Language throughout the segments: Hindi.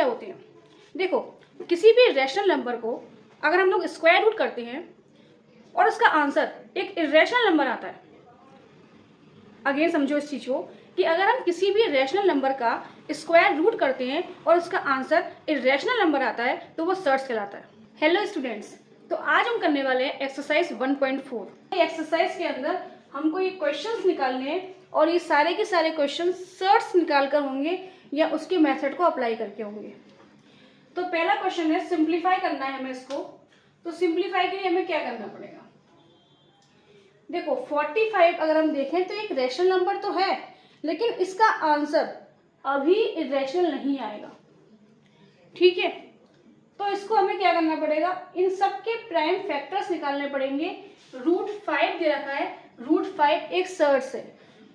क्या होते हैं? देखो, किसी भी रैशनल नंबर को अगर हम लोग स्क्वायर रूट करते हैं और उसका आंसर एक इरेशनल नंबर आता है, अगेन समझो इस चीज़ को कि अगर हम किसी भी रैशनल नंबर का स्क्वायर रूट करते हैं और उसका आंसर इरेशनल नंबर आता है तो वो सर्ट्स कहलाता है। हेलो स्टूडेंट्स, तो आज हम करने वाले हैं एक्सरसाइज 1.4। एक्सरसाइज के अंदर हमको ये क्वेश्चंस निकालने हैं और ये सारे के सारे क्वेश्चन सर्ट्स निकाल कर होंगे या उसके मेथड को अप्लाई करके होंगे। तो पहला क्वेश्चन है, सिंप्लीफाई करना है हमें इसको। तो सिंप्लीफाई के लिए हमें क्या करना पड़ेगा? देखो 45 अगर हम देखें तो एक रैशनल नंबर तो है, लेकिन इसका आंसर अभी इरेशनल नहीं आएगा। ठीक है, तो इसको हमें क्या करना पड़ेगा? इन सब के प्राइम फैक्टर्स निकालने पड़ेंगे। √5 दे रखा है, √5 एक सर्ट्स है,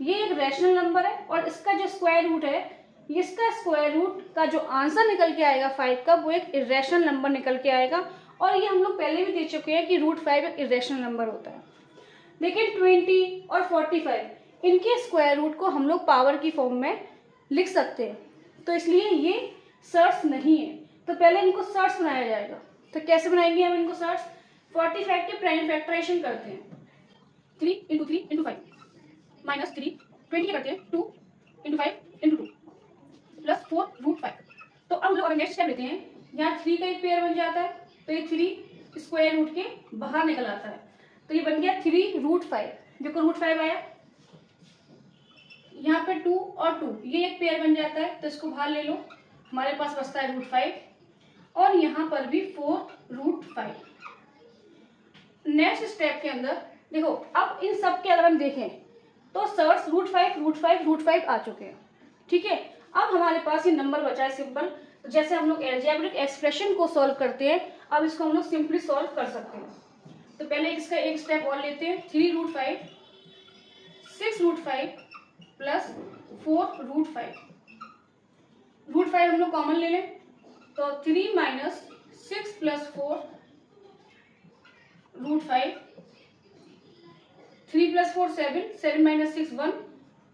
ये एक रैशनल नंबर है और इसका जो स्क्वायर रूट है, इसका स्क्वायर रूट का जो आंसर निकल के आएगा 5 का, वो एक इरेशनल नंबर निकल के आएगा। और ये हम लोग पहले भी देख चुके हैं कि √5 एक इरेशनल नंबर होता है। लेकिन 20 और 45 इनके स्क्वायर रूट को हम लोग पावर की फॉर्म में लिख सकते हैं, तो इसलिए ये सर्ट्स नहीं है। तो पहले इनको सर्ट्स बनाया जाएगा। तो कैसे बनाएंगे हम इनको सर्ट्स? 45 के प्राइम फैक्टराइजेशन करते हैं। 3 × 3 × 5 -3, 20 करते हैं 2 × 5 × 2 प्लस 4 √5। तो अब हम लोग अगर नेक्स्ट स्टेप लेते हैं, यहाँ 3 का एक पेयर बन जाता है, तो ये 3 स्क्वायर रूट के बाहर निकल आता है, तो ये बन गया 3 √5। देखो √5 आया, यहाँ पे 2 और 2 ये एक पेयर बन जाता है, तो इसको बाहर ले लो, हमारे पास बचता है √5 और यहाँ पर भी 4 √5। नेक्स्ट स्टेप के अंदर देखो, अब इन सब के अगर हम देखें तो सर्ट्स √5 √5 √5 आ चुके हैं। ठीक है, अब हमारे पास ये नंबर बचा है सिंपल। तो जैसे हम लोग अलजेब्रिक एक्सप्रेशन को सॉल्व करते हैं, अब इसको हम लोग सिंपली सॉल्व कर सकते हैं। तो पहले इसका एक स्टेप और लेते हैं। 3 √5 6 √5 प्लस 4 √5। √5 हम लोग कॉमन ले लें, तो 3 - 6 + 4 √5। 3 + 4 7, 7 - 6 1,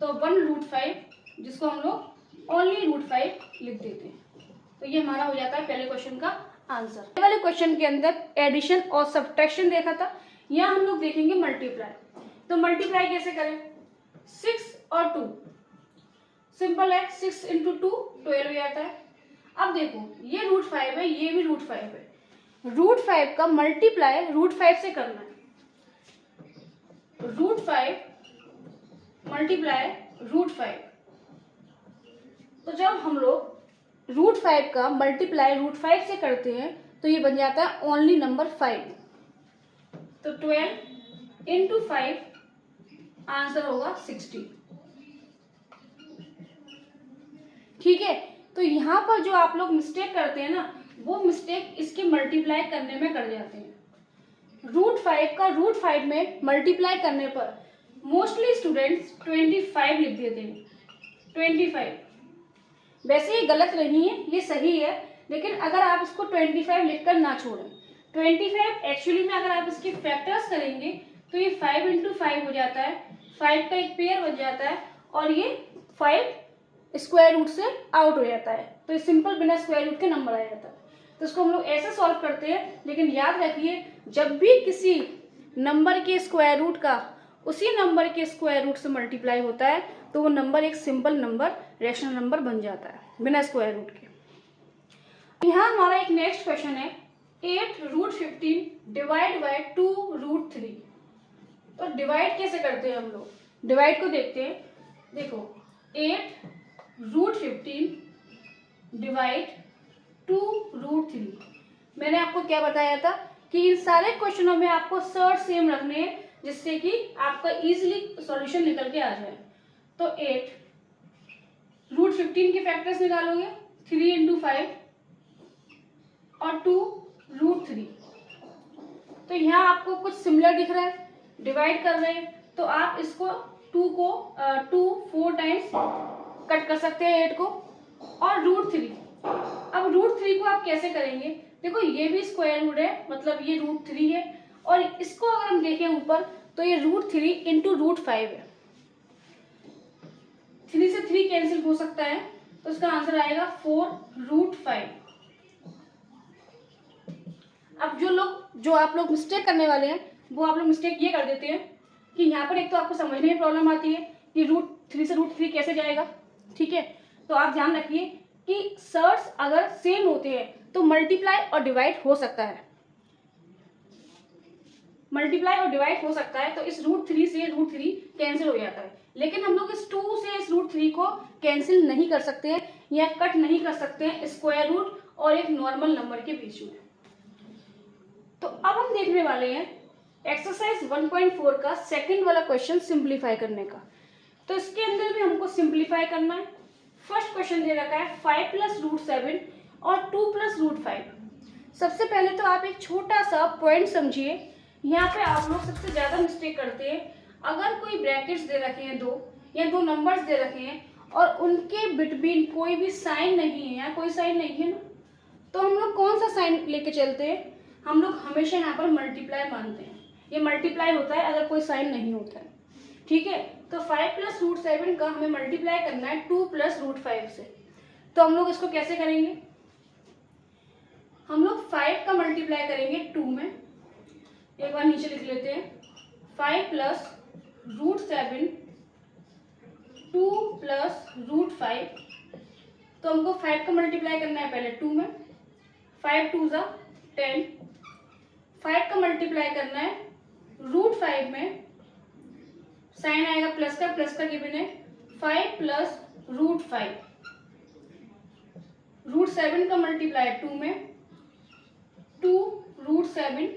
तो 1 √5, जिसको हम लोग ओनली √5 लिख देते हैं। तो ये हमारा हो जाता है पहले क्वेश्चन का आंसर। पहले वाले क्वेश्चन के अंदर एडिशन और सब्ट्रैक्शन देखा था, यहाँ हम लोग देखेंगे मल्टीप्लाई। तो मल्टीप्लाई कैसे करें? 6 और 2 सिंपल है, 6 × 2 12 हो जाता है। अब देखो ये √5 है, ये भी √5 है, √5 का मल्टीप्लाई √5 से करना है। √5 × √5, तो जब हम लोग √5 का मल्टीप्लाई √5 से करते हैं तो ये बन जाता है ओनली नंबर 5। तो 12 × 5 आंसर होगा 60। ठीक है, तो यहाँ पर जो आप लोग मिस्टेक करते हैं ना, वो मिस्टेक इसके मल्टीप्लाई करने में कर जाते हैं। √5 का √5 में मल्टीप्लाई करने पर मोस्टली स्टूडेंट्स 25 लिख देते हैं। 25 वैसे ये गलत नहीं है, ये सही है, लेकिन अगर आप इसको 25 लिखकर ना छोड़ें। 25 एक्चुअली में अगर आप इसके फैक्टर्स करेंगे तो ये 5 × 5 हो जाता है, 5 का एक पेयर बन जाता है और ये 5 स्क्वायर रूट से आउट हो जाता है, तो ये सिंपल बिना स्क्वायर रूट के नंबर आ जाता है। तो इसको हम लोग ऐसे सॉल्व करते हैं, लेकिन याद रखिए जब भी किसी नंबर के स्क्वायर रूट का उसी नंबर के स्क्वायर रूट से मल्टीप्लाई होता है तो वो नंबर एक सिंपल नंबर रैशनल नंबर बन जाता है बिना स्क्वायर रूट के। यहाँ हमारा एक नेक्स्ट क्वेश्चन है, 8 √15 डिवाइड बाय 2 √3। तो डिवाइड कैसे करते हैं हम लोग? डिवाइड को देखते हैं। देखो 8 √15 डिवाइड 2 √3। मैंने आपको क्या बताया था कि इन सारे क्वेश्चनों में आपको सर्ट सेम रखने हैं, जिससे कि आपका इजीली सॉल्यूशन निकल के आ जाए। तो 8 √15 के फैक्टर्स निकालोगे, 3 × 5 और 2 √3। तो यहाँ आपको कुछ सिमिलर दिख रहा है, डिवाइड कर रहे हैं, तो आप इसको 2 4 टाइम्स कट कर सकते हैं 8 को, और √3। अब √3 को आप कैसे करेंगे? देखो ये भी स्क्वायर रूट है, मतलब ये √3 है, और इसको अगर हम देखें ऊपर तो ये √3 × √5 है। 3 से 3 कैंसिल हो सकता है, तो इसका आंसर आएगा 4√5। अब जो आप लोग मिस्टेक करने वाले हैं वो आप लोग मिस्टेक ये कर देते हैं कि यहाँ पर एक तो आपको समझने में प्रॉब्लम आती है कि √3 से √3 कैसे जाएगा, ठीक है। तो आप ध्यान रखिए कि सर्ट्स अगर सेम होते हैं तो मल्टीप्लाई और डिवाइड हो सकता है, मल्टीप्लाई और डिवाइड हो सकता है। तो इस √3 से √3 कैंसिल हो जाता है, लेकिन हम लोग इस 2 से इस √3 को कैंसिल नहीं कर सकते हैं या कट नहीं कर सकते हैं स्क्वायर रूट और एक नॉर्मल नंबर के बीच में। तो अब हम देखने वाले हैं एक्सरसाइज 1.4 का सेकंड वाला क्वेश्चन सिंप्लीफाई करने का। तो इसके अंदर भी हमको सिंप्लीफाई करना है। फर्स्ट क्वेश्चन दे रखा है 5 + √7 और 2 + √5। सबसे पहले तो आप एक छोटा सा पॉइंट समझिए, यहाँ पे आप लोग सबसे ज्यादा मिस्टेक करते हैं। अगर कोई ब्रैकेट्स दे रखे हैं दो या दो नंबर्स दे रखे हैं और उनके बिटवीन कोई भी साइन नहीं है या कोई साइन नहीं है ना, तो हम लोग कौन सा साइन लेके चलते हैं? हम लोग हमेशा यहाँ पर मल्टीप्लाई मानते हैं। ये मल्टीप्लाई होता है अगर कोई साइन नहीं होता है, ठीक है। तो 5 + √7 का हमें मल्टीप्लाई करना है 2 + √5 से। तो हम लोग इसको कैसे करेंगे? हम लोग 5 का मल्टीप्लाई करेंगे 2 में, एक बार नीचे लिख लेते हैं। 5 + √7 2 + √5। तो हमको 5 का मल्टीप्लाई करना है पहले 2 में, 5 2 = 10। 5 का मल्टीप्लाई करना है √5 में, साइन आएगा प्लस का गिवन है 5 + √5। √7 का मल्टीप्लाई 2 में, 2 √7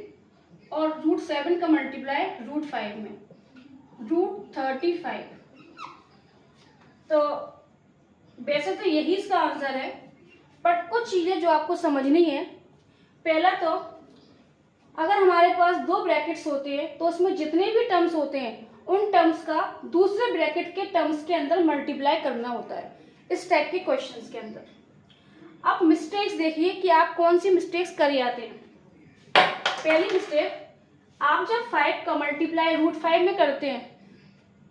और √7 का मल्टीप्लाई √5 में, √35। तो वैसे तो यही इसका आंसर है, बट कुछ चीजें जो आपको समझनी है। पहला तो अगर हमारे पास दो ब्रैकेट्स होते हैं तो उसमें जितने भी टर्म्स होते हैं उन टर्म्स का दूसरे ब्रैकेट के टर्म्स के अंदर मल्टीप्लाई करना होता है इस टाइप के क्वेश्चंस के अंदर। अब मिस्टेक्स देखिए कि आप कौन सी मिस्टेक्स कर जाते हैं। पहली मिस्टेक, आप जब 5 का मल्टीप्लाई √5 में करते हैं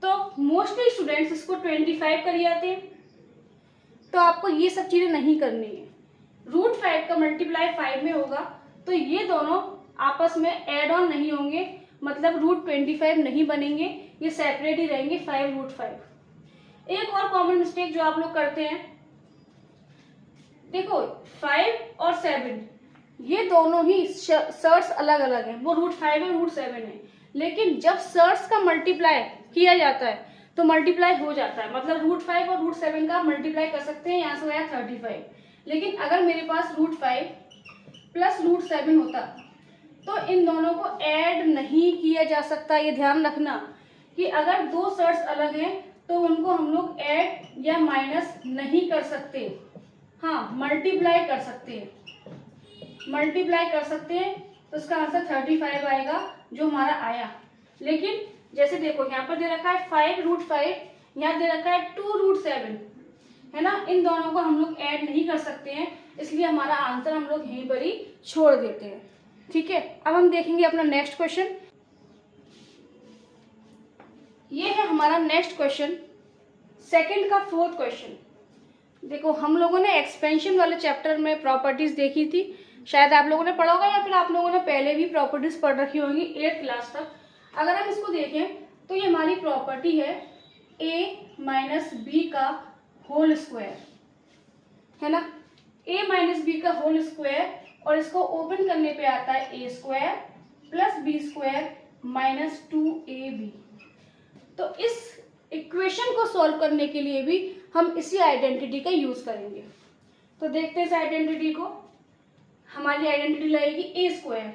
तो मोस्टली स्टूडेंट्स इसको 25 कर जाते हैं। तो आपको ये सब चीजें नहीं करनी है। √5 का मल्टीप्लाई 5 में होगा तो ये दोनों आपस में एड ऑन नहीं होंगे, मतलब √25 नहीं बनेंगे, ये सेपरेट ही रहेंगे 5 √5। एक और कॉमन मिस्टेक जो आप लोग करते हैं, देखो 5 और 7 ये दोनों ही सर्ट्स अलग अलग हैं, वो √5 और √7 है, लेकिन जब सर्ट्स का मल्टीप्लाई किया जाता है तो मल्टीप्लाई हो जाता है, मतलब √5 और √7 का मल्टीप्लाई कर सकते हैं। यहाँ से आया 35, लेकिन अगर मेरे पास √5 + √7 होता तो इन दोनों को ऐड नहीं किया जा सकता। ये ध्यान रखना कि अगर दो सर्ट्स अलग हैं तो उनको हम लोग ऐड या माइनस नहीं कर सकते, हाँ मल्टीप्लाई कर सकते हैं, मल्टीप्लाई कर सकते हैं। तो इसका आंसर 35 आएगा जो हमारा आया। लेकिन जैसे देखो यहाँ पर दे रखा है 5 √5, यहाँ दे रखा है 2 √7, है ना। इन दोनों को हम लोग ऐड नहीं कर सकते हैं, इसलिए हमारा आंसर हम लोग यहीं पर ही छोड़ देते हैं, ठीक है। अब हम देखेंगे अपना नेक्स्ट क्वेश्चन। ये है हमारा नेक्स्ट क्वेश्चन, सेकंड का 4th क्वेश्चन। देखो हम लोगों ने एक्सपेंशन वाले चैप्टर में प्रॉपर्टीज देखी थी, शायद आप लोगों ने पढ़ा होगा या फिर आप लोगों ने पहले भी प्रॉपर्टीज पढ़ रखी होंगी 8th क्लास तक। अगर हम इसको देखें तो ये हमारी प्रॉपर्टी है a - b का होल स्क्वायर, है ना। a - b का होल स्क्वायर, और इसको ओपन करने पे आता है a² + b² - 2ab। तो इस इक्वेशन को सॉल्व करने के लिए भी हम इसी आइडेंटिटी का यूज करेंगे। तो देखते हैं इस आइडेंटिटी को। हमारी आइडेंटिटी लगेगी a²,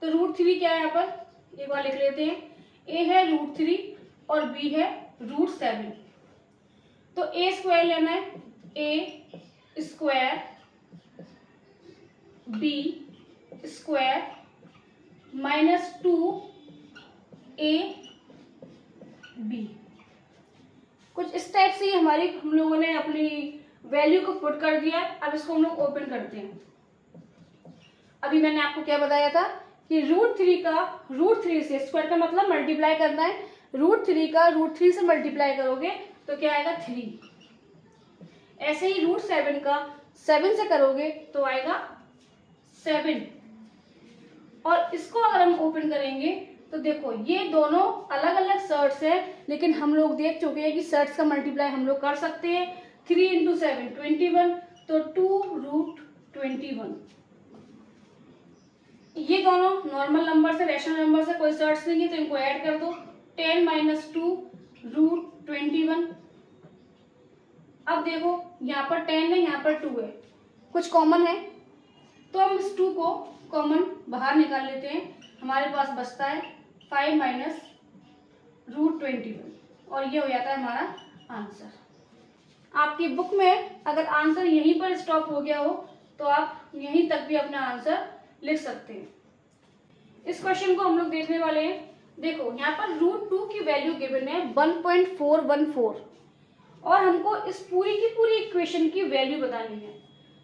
तो √3 क्या है यहाँ पर, एक बार लिख लेते हैं। a है √3 और b है √7। तो a² लेना है, a² b² - 2ab। कुछ इस टाइप से हमारी हम लोगों ने अपनी वैल्यू को पुट कर दिया। अब इसको हम लोग ओपन करते हैं। अभी मैंने आपको क्या बताया था कि √3 का √3 से, स्क्वायर का मतलब मल्टीप्लाई करना है, √3 का √3 से मल्टीप्लाई करोगे तो क्या आएगा 3। ऐसे ही रूट 7 का 7 से करोगे तो आएगा 7। और इसको अगर हम ओपन करेंगे तो देखो ये दोनों अलग अलग सर्ट्स है, लेकिन हम लोग देख चुके हैं कि सर्ट्स का मल्टीप्लाई हम लोग कर सकते हैं। 3 इंटू 7 21, तो 2√21। ये दोनों नॉर्मल नंबर से, रैशनल नंबर से, कोई सर्ट्स नहीं है तो इनको ऐड कर दो। 10 - 2√21। अब देखो यहाँ पर 10 है, यहाँ पर 2 है, कुछ कॉमन है तो हम इस 2 को कॉमन बाहर निकाल लेते हैं। हमारे पास बचता है 5 - √21 और ये हो जाता है हमारा आंसर। आपकी बुक में अगर आंसर यहीं पर स्टॉप हो गया हो तो आप यहीं तक भी अपना आंसर लिख सकते हैं। इस क्वेश्चन को हम लोग देखने वाले हैं। देखो यहाँ पर √2 की वैल्यू गिवन है 1.414 और हमको इस पूरी की पूरी इक्वेशन की वैल्यू बतानी है।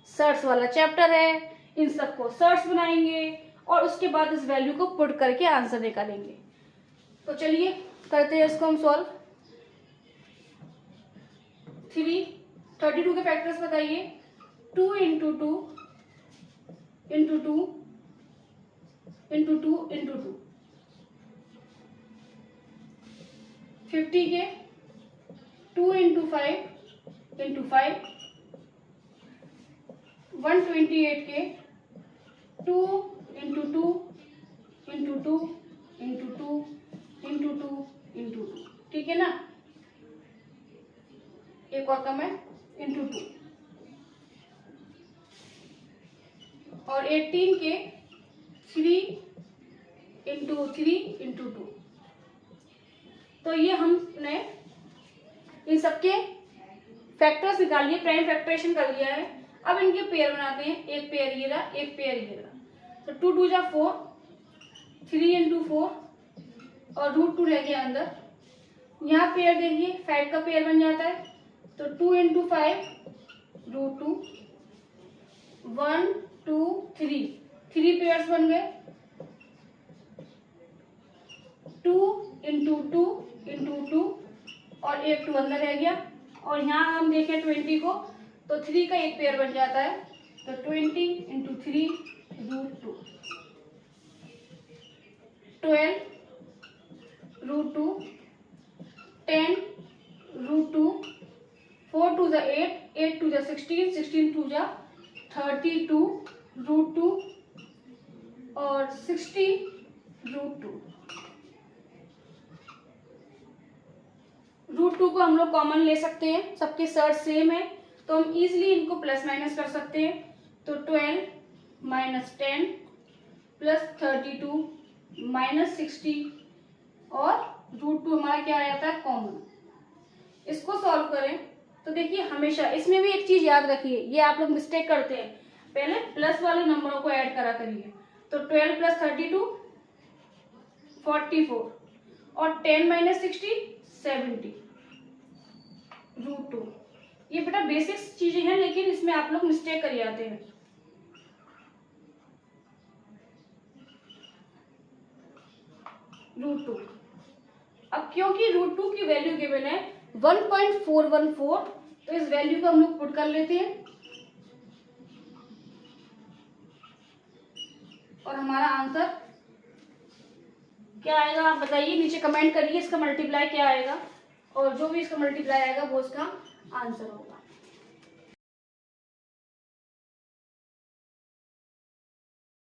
सर्ट्स वाला चैप्टर है, इन सबको सर्ट्स बनाएंगे और उसके बाद इस वैल्यू को पुट करके आंसर निकालेंगे। तो चलिए करते हैं इसको हम सॉल्व। 32 के फैक्टर्स बताइए। 2 × 2 × 2 × 2 × 2। 50 के 2 × 5 × 5। 128 के 2 × 2 × 2 × 2 × 2 × 2। ठीक है ना, एक और कम है × 2। और 18 के 3 × 3 × 2। तो ये हमने इन सबके फैक्टर्स निकाल लिए, प्राइम फैक्टरेशन कर लिया है। अब इनके पेयर बनाते हैं। एक पेयर ये रहा, एक पेयर ये रहा। तो 2 × 2 = 4, 3 × 4 और √2 रह गया अंदर। यहाँ पेयर देखिए 5 का पेयर बन जाता है, तो 2 × 5 √2। 1 2 3, 3 पेयर्स बन गए। 2 × 2 × 2 और एक 2 अंदर रह गया। और यहाँ हम देखें 20 को तो 3 का एक पेयर बन जाता है, तो 20 × 3 √2। 12 √2, 10 √2, 4 × 2 = 8, 8 × 2 = 16, 16 × 2 = 32 √2 और 60 √2। √2 को हम लोग कॉमन ले सकते हैं, सबके सर्ट सेम है तो हम इजीली इनको प्लस माइनस कर सकते हैं। तो 12 - 10 + 32 - 60 और √2 हमारा क्या आ जाता है कॉमन। इसको सॉल्व करें तो देखिए हमेशा इसमें भी एक चीज याद रखिए, ये आप लोग मिस्टेक करते हैं, पहले प्लस वाले नंबरों को ऐड करा करिए। तो 12 + 32 44 और 10 - 60 70 √2। ये बेटा बेसिक्स चीजें हैं लेकिन इसमें आप लोग मिस्टेक कर जाते हैं। √2। अब क्योंकि √2 की वैल्यू गिवन है 1.414 तो इस वैल्यू को हम लोग पुट कर लेते हैं और हमारा आंसर क्या आएगा आप बताइए, नीचे कमेंट करिए इसका मल्टीप्लाई क्या आएगा और जो भी इसका मल्टीप्लाई आएगा वो इसका आंसर होगा।